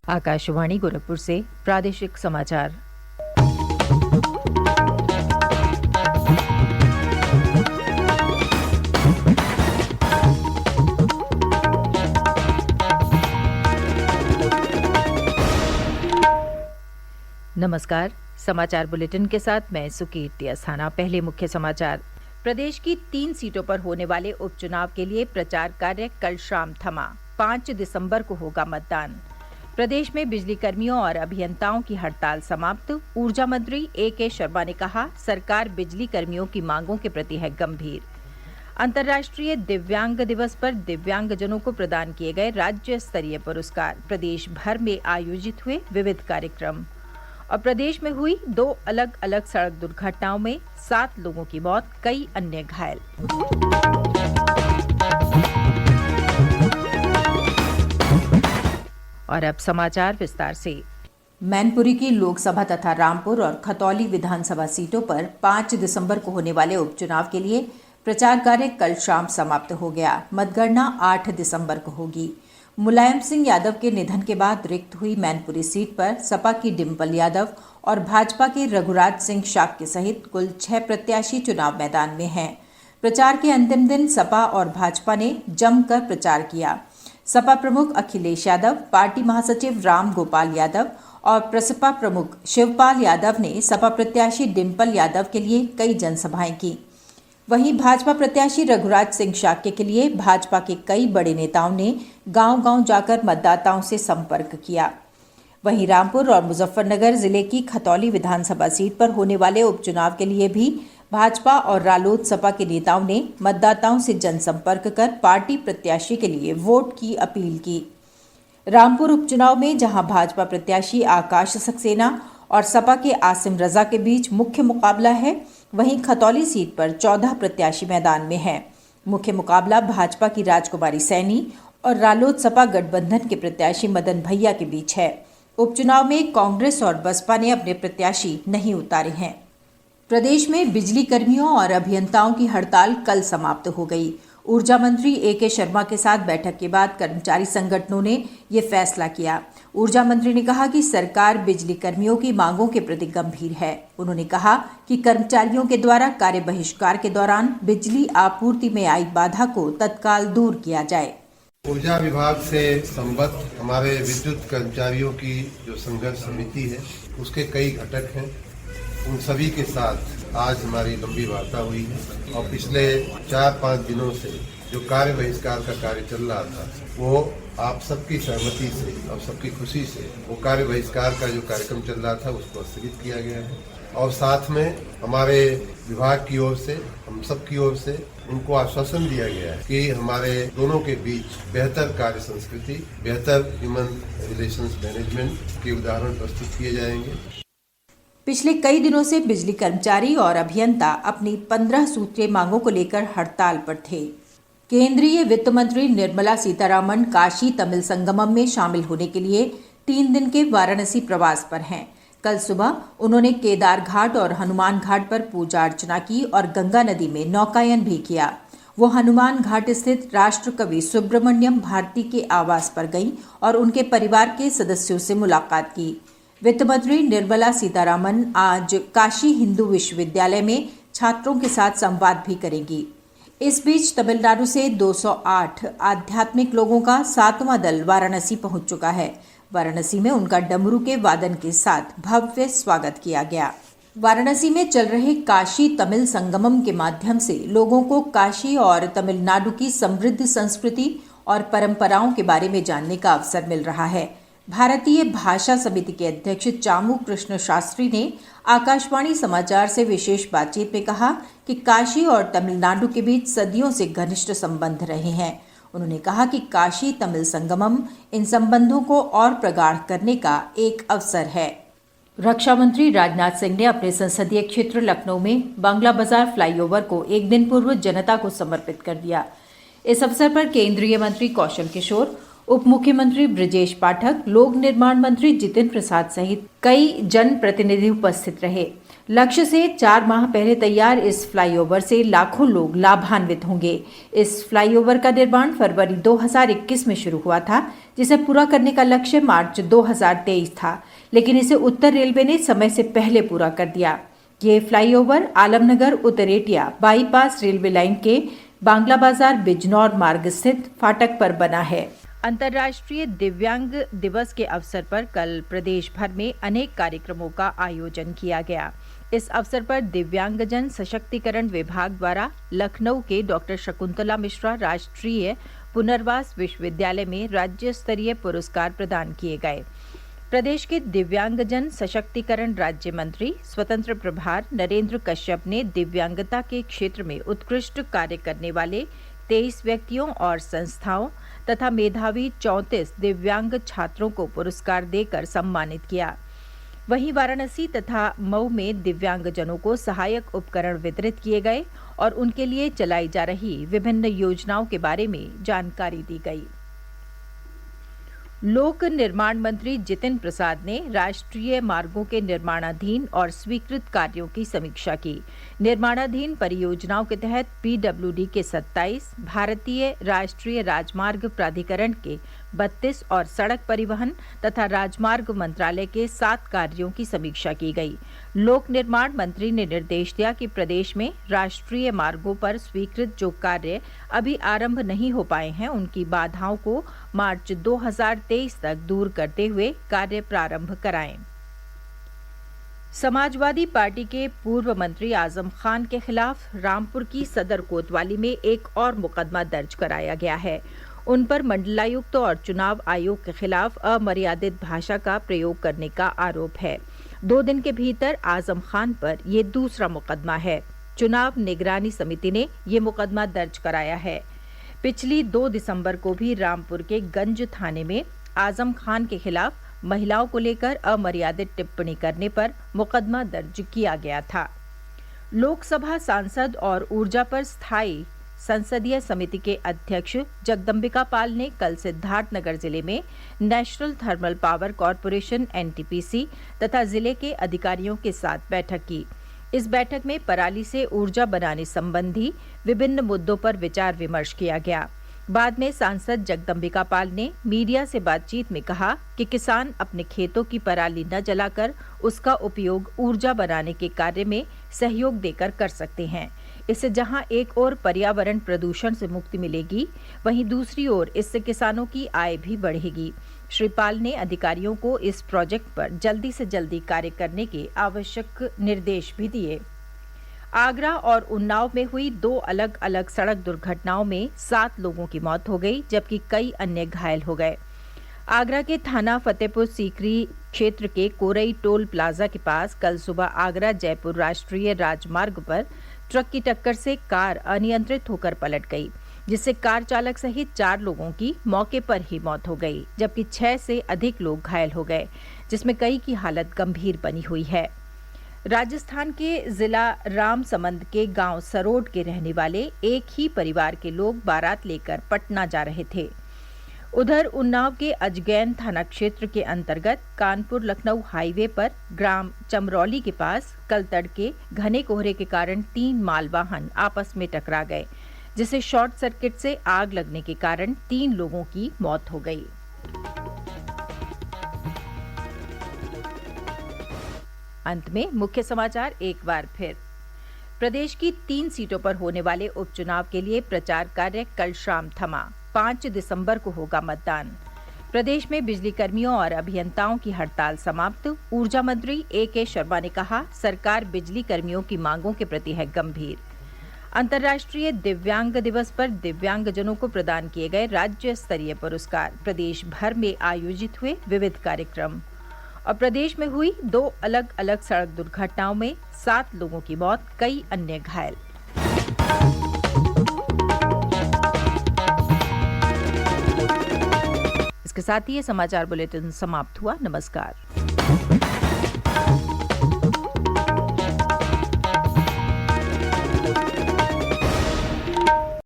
आकाशवाणी गोरखपुर से प्रादेशिक समाचार। नमस्कार, समाचार बुलेटिन के साथ मैं सुकीर्ति अस्थाना। पहले मुख्य समाचार। प्रदेश की 3 सीटों पर होने वाले उपचुनाव के लिए प्रचार कार्य कल शाम थमा। 5 दिसंबर को होगा मतदान। प्रदेश में बिजली कर्मियों और अभियंताओं की हड़ताल समाप्त। ऊर्जा मंत्री A.K. शर्मा ने कहा, सरकार बिजली कर्मियों की मांगों के प्रति है गंभीर। अंतर्राष्ट्रीय दिव्यांग दिवस पर दिव्यांगजनों को प्रदान किए गए राज्य स्तरीय पुरस्कार। प्रदेश भर में आयोजित हुए विविध कार्यक्रम। और प्रदेश में हुई 2 अलग अलग सड़क दुर्घटनाओं में 7 लोगों की मौत, कई अन्य घायल। और अब समाचार विस्तार से। मैनपुरी की लोकसभा तथा रामपुर और खतौली विधानसभा सीटों पर 5 दिसंबर को होने वाले उपचुनाव के लिए प्रचार कार्य कल शाम समाप्त हो गया। मतगणना 8 दिसंबर को होगी। मुलायम सिंह यादव के निधन के बाद रिक्त हुई मैनपुरी सीट पर सपा की डिम्पल यादव और भाजपा के रघुराज सिंह शाक्य सहित कुल 6 प्रत्याशी चुनाव मैदान में हैं। प्रचार के अंतिम दिन सपा और भाजपा ने जमकर प्रचार किया। सपा प्रमुख अखिलेश यादव, पार्टी महासचिव राम गोपाल यादव और प्रसपा प्रमुख शिवपाल यादव ने सपा प्रत्याशी डिम्पल यादव के लिए कई जनसभाएं की। वहीं भाजपा प्रत्याशी रघुराज सिंह शाक्य के लिए भाजपा के कई बड़े नेताओं ने गांव-गांव जाकर मतदाताओं से संपर्क किया। वहीं रामपुर और मुजफ्फरनगर जिले की खतौली विधानसभा सीट पर होने वाले उपचुनाव के लिए भी भाजपा और रालोद सपा के नेताओं ने मतदाताओं से जनसंपर्क कर पार्टी प्रत्याशी के लिए वोट की अपील की। रामपुर उपचुनाव में जहां भाजपा प्रत्याशी आकाश सक्सेना और सपा के आसिम रजा के बीच मुख्य मुकाबला है, वहीं खतौली सीट पर 14 प्रत्याशी मैदान में हैं। मुख्य मुकाबला भाजपा की राजकुमारी सैनी और रालोद सपा गठबंधन के प्रत्याशी मदन भैया के बीच है। उपचुनाव में कांग्रेस और बसपा ने अपने प्रत्याशी नहीं उतारे हैं। प्रदेश में बिजली कर्मियों और अभियंताओं की हड़ताल कल समाप्त हो गई। ऊर्जा मंत्री A.K. शर्मा के साथ बैठक के बाद कर्मचारी संगठनों ने ये फैसला किया। ऊर्जा मंत्री ने कहा कि सरकार बिजली कर्मियों की मांगों के प्रति गंभीर है। उन्होंने कहा कि कर्मचारियों के द्वारा कार्य बहिष्कार के दौरान बिजली आपूर्ति में आई बाधा को तत्काल दूर किया जाए। ऊर्जा विभाग से संबद्ध हमारे विद्युत कर्मचारियों की जो संघर्ष समिति है, उसके कई घटक हैं। उन सभी के साथ आज हमारी लंबी वार्ता हुई है और पिछले 4-5 दिनों से जो कार्य बहिष्कार का कार्य चल रहा था, वो आप सबकी सहमति से और सबकी खुशी से वो कार्य बहिष्कार का जो कार्यक्रम चल रहा था उसको स्थगित किया गया है। और साथ में हमारे विभाग की ओर से, हम सब की ओर से उनको आश्वासन दिया गया है कि हमारे दोनों के बीच बेहतर कार्य संस्कृति, बेहतर ह्यूमन रिलेशंस मैनेजमेंट के उदाहरण प्रस्तुत किए जाएंगे। पिछले कई दिनों से बिजली कर्मचारी और अभियंता अपनी 15 सूत्रीय मांगों को लेकर हड़ताल पर थे। केंद्रीय वित्त मंत्री निर्मला सीतारामन काशी तमिल संगमम में शामिल होने के लिए 3 दिन के वाराणसी प्रवास पर हैं। कल सुबह उन्होंने केदार घाट और हनुमान घाट पर पूजा अर्चना की और गंगा नदी में नौकायन भी किया। वो हनुमान घाट स्थित राष्ट्रकवि सुब्रमण्यम भारती के आवास पर गईं और उनके परिवार के सदस्यों से मुलाकात की। वित्त मंत्री निर्मला सीतारामन आज काशी हिंदू विश्वविद्यालय में छात्रों के साथ संवाद भी करेंगी। इस बीच तमिलनाडु से 208 आध्यात्मिक लोगों का 7वां दल वाराणसी पहुंच चुका है। वाराणसी में उनका डमरू के वादन के साथ भव्य स्वागत किया गया। वाराणसी में चल रहे काशी तमिल संगमम के माध्यम से लोगों को काशी और तमिलनाडु की समृद्ध संस्कृति और परंपराओं के बारे में जानने का अवसर मिल रहा है। भारतीय भाषा समिति के अध्यक्ष चामू कृष्ण शास्त्री ने आकाशवाणी समाचार से विशेष बातचीत में कहा कि काशी और तमिलनाडु के बीच सदियों से घनिष्ठ संबंध रहे हैं। उन्होंने कहा कि काशी तमिल संगमम इन संबंधों को और प्रगाढ़ करने का एक अवसर है। रक्षा मंत्री राजनाथ सिंह ने अपने संसदीय क्षेत्र लखनऊ में बांग्ला बाजार फ्लाईओवर को एक दिन पूर्व जनता को समर्पित कर दिया। इस अवसर पर केंद्रीय मंत्री कौशल किशोर उप मुख्यमंत्री ब्रजेश पाठक, लोक निर्माण मंत्री जितिन प्रसाद सहित कई जनप्रतिनिधि उपस्थित रहे। लक्ष्य से 4 माह पहले तैयार इस फ्लाईओवर से लाखों लोग लाभान्वित होंगे। इस फ्लाईओवर का निर्माण फरवरी 2021 में शुरू हुआ था, जिसे पूरा करने का लक्ष्य मार्च 2023 था, लेकिन इसे उत्तर रेलवे ने समय से पहले पूरा कर दिया। ये flyover Alamnagar Utretia bypass railway line के बांग्ला बाजार बिजनौर मार्ग स्थित फाटक पर बना है। अंतर्राष्ट्रीय दिव्यांग दिवस के अवसर पर कल प्रदेश भर में अनेक कार्यक्रमों का आयोजन किया गया। इस अवसर पर दिव्यांगजन सशक्तिकरण विभाग द्वारा लखनऊ के डॉक्टर शकुंतला मिश्रा राष्ट्रीय पुनर्वास विश्वविद्यालय में राज्य स्तरीय पुरस्कार प्रदान किए गए। प्रदेश के दिव्यांगजन सशक्तिकरण राज्य मंत्री स्वतंत्र प्रभार नरेंद्र कश्यप ने दिव्यांगता के क्षेत्र में उत्कृष्ट कार्य करने वाले 23 व्यक्तियों और संस्थाओं तथा मेधावी 34 दिव्यांग छात्रों को पुरस्कार देकर सम्मानित किया। वहीं वाराणसी तथा मऊ में दिव्यांगजनों को सहायक उपकरण वितरित किए गए और उनके लिए चलाई जा रही विभिन्न योजनाओं के बारे में जानकारी दी गई। लोक निर्माण मंत्री जितिन प्रसाद ने राष्ट्रीय मार्गों के निर्माणाधीन और स्वीकृत कार्यों की समीक्षा की। निर्माणाधीन परियोजनाओं के तहत पीडब्ल्यूडी के 27, भारतीय राष्ट्रीय राजमार्ग प्राधिकरण के 32 और सड़क परिवहन तथा राजमार्ग मंत्रालय के 7 कार्यों की समीक्षा की गई। लोक निर्माण मंत्री ने निर्देश दिया कि प्रदेश में राष्ट्रीय मार्गों पर स्वीकृत जो कार्य अभी आरंभ नहीं हो पाए हैं, उनकी बाधाओं को मार्च 2023 तक दूर करते हुए कार्य प्रारंभ कराएं। समाजवादी पार्टी के पूर्व मंत्री आजम खान के खिलाफ रामपुर की सदर कोतवाली में एक और मुकदमा दर्ज कराया गया है। उन पर मंडलायुक्त और चुनाव आयोग के खिलाफ अमर्यादित भाषा का प्रयोग करने का आरोप है। 2 दिन के भीतर आजम खान पर यह दूसरा मुकदमा है। चुनाव निगरानी समिति ने ये मुकदमा दर्ज कराया है। पिछली 2 दिसंबर को भी रामपुर के गंज थाने में आजम खान के खिलाफ महिलाओं को लेकर अमर्यादित टिप्पणी करने पर मुकदमा दर्ज किया गया था। लोकसभा सांसद और ऊर्जा पर स्थायी संसदीय समिति के अध्यक्ष जगदम्बिका पाल ने कल सिद्धार्थनगर जिले में national thermal power corporation NTPC तथा जिले के अधिकारियों के साथ बैठक की। इस बैठक में पराली से ऊर्जा बनाने संबंधी विभिन्न मुद्दों पर विचार विमर्श किया गया। बाद में सांसद जगदम्बिका पाल ने मीडिया से बातचीत में कहा कि किसान अपने खेतों की पराली न जलाकर उसका उपयोग ऊर्जा बनाने के कार्य में सहयोग देकर कर सकते हैं। इससे जहां एक ओर पर्यावरण प्रदूषण से मुक्ति मिलेगी, वहीं दूसरी ओर इससे किसानों की आय भी बढ़ेगी। श्री पाल ने अधिकारियों को इस प्रोजेक्ट पर जल्दी से जल्दी कार्य करने के आवश्यक निर्देश भी दिए। आगरा और उन्नाव में हुई 2 अलग अलग सड़क दुर्घटनाओं में 7 लोगों की मौत हो गई, जबकि कई अन्य घायल हो गए। आगरा के थाना फतेहपुर सीकरी क्षेत्र के कोरई टोल प्लाजा के पास कल सुबह आगरा जयपुर राष्ट्रीय राजमार्ग पर ट्रक की टक्कर से कार अनियंत्रित होकर पलट गई, जिससे कार चालक सहित 4 लोगों की मौके पर ही मौत हो गई, जबकि 6 से अधिक लोग घायल हो गए, जिसमें कई की हालत गंभीर बनी हुई है। राजस्थान के जिला रामसमंद के गांव सरोड के रहने वाले एक ही परिवार के लोग बारात लेकर पटना जा रहे थे। उधर उन्नाव के अजगैन थाना क्षेत्र के अंतर्गत कानपुर लखनऊ हाईवे पर ग्राम चमरौली के पास कल तड़के घने कोहरे के कारण 3 मालवाहन आपस में टकरा गए, जिसे शॉर्ट सर्किट से आग लगने के कारण 3 लोगों की मौत हो गई। अंत में मुख्य समाचार एक बार फिर। प्रदेश की 3 सीटों पर होने वाले उपचुनाव के लिए प्रचार कार्य कल शाम थमा। 5 दिसंबर को होगा मतदान। प्रदेश में बिजली कर्मियों और अभियंताओं की हड़ताल समाप्त। ऊर्जा मंत्री A.K. शर्मा ने कहा, सरकार बिजली कर्मियों की मांगों के प्रति है गंभीर। अंतर्राष्ट्रीय दिव्यांग दिवस पर दिव्यांगजनों को प्रदान किए गए राज्य स्तरीय पुरस्कार। प्रदेश भर में आयोजित हुए विविध कार्यक्रम। और प्रदेश में हुई 2 अलग अलग सड़क दुर्घटनाओं में 7 लोगों की मौत, कई अन्य घायल। इसके साथ ही ये समाचार बुलेटिन समाप्त हुआ। नमस्कार।